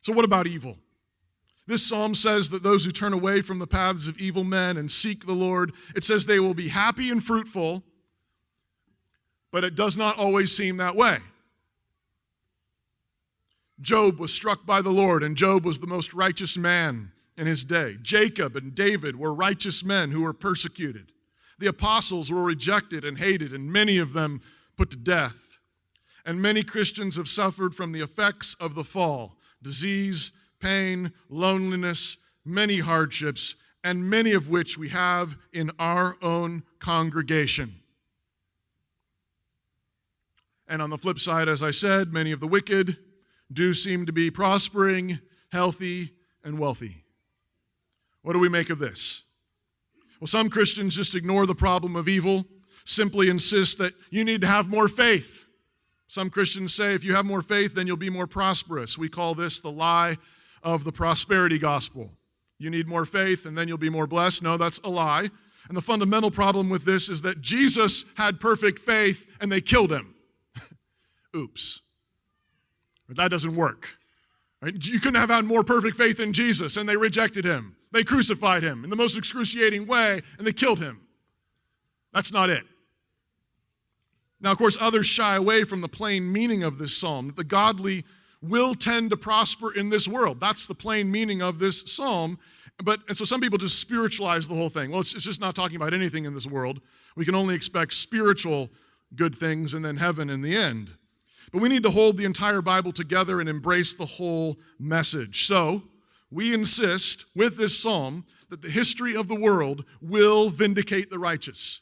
So what about evil? This psalm says that those who turn away from the paths of evil men and seek the Lord, it says they will be happy and fruitful, but it does not always seem that way. Job was struck by the Lord, and Job was the most righteous man in his day. Jacob and David were righteous men who were persecuted. The apostles were rejected and hated, and many of them put to death. And many Christians have suffered from the effects of the fall: disease, pain, loneliness, many hardships, and many of which we have in our own congregation. And on the flip side, as I said, many of the wicked do seem to be prospering, healthy, and wealthy. What do we make of this? Well, some Christians just ignore the problem of evil, simply insist that you need to have more faith. Some Christians say if you have more faith, then you'll be more prosperous. We call this the lie of the prosperity gospel. You need more faith and then you'll be more blessed. No, that's a lie. And the fundamental problem with this is that Jesus had perfect faith and they killed him. Oops. But that doesn't work. Right? You couldn't have had more perfect faith in Jesus, and they rejected him. They crucified him in the most excruciating way, and they killed him. That's not it. Now, of course, others shy away from the plain meaning of this psalm. The godly will tend to prosper in this world. That's the plain meaning of this psalm. And so some people just spiritualize the whole thing. Well, it's just not talking about anything in this world. We can only expect spiritual good things and then heaven in the end. But we need to hold the entire Bible together and embrace the whole message. So we insist with this psalm that the history of the world will vindicate the righteous.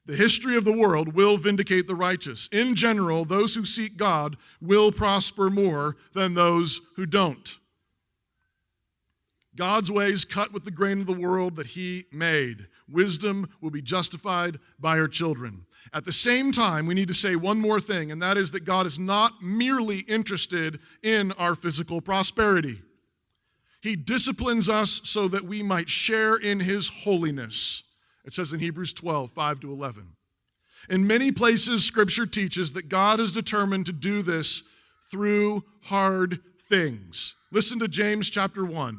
The history of the world will vindicate the righteous. In general, those who seek God will prosper more than those who don't. God's ways cut with the grain of the world that he made. Wisdom will be justified by her children. At the same time, we need to say one more thing, and that is that God is not merely interested in our physical prosperity. He disciplines us so that we might share in his holiness. It says in Hebrews 12, 5-11. In many places, Scripture teaches that God is determined to do this through hard things. Listen to James chapter 1.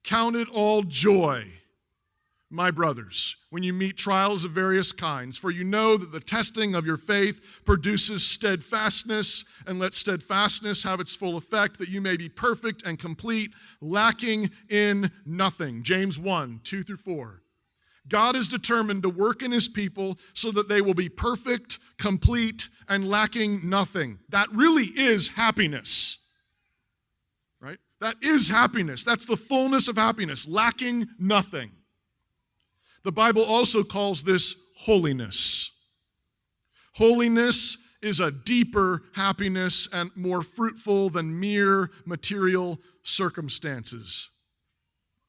Count it all joy, my brothers, when you meet trials of various kinds, for you know that the testing of your faith produces steadfastness, and let steadfastness have its full effect, that you may be perfect and complete, lacking in nothing. James 1, 2-4. God is determined to work in his people so that they will be perfect, complete, and lacking nothing. That really is happiness, right? That is happiness. That's the fullness of happiness, lacking nothing. The Bible also calls this holiness. Holiness is a deeper happiness and more fruitful than mere material circumstances.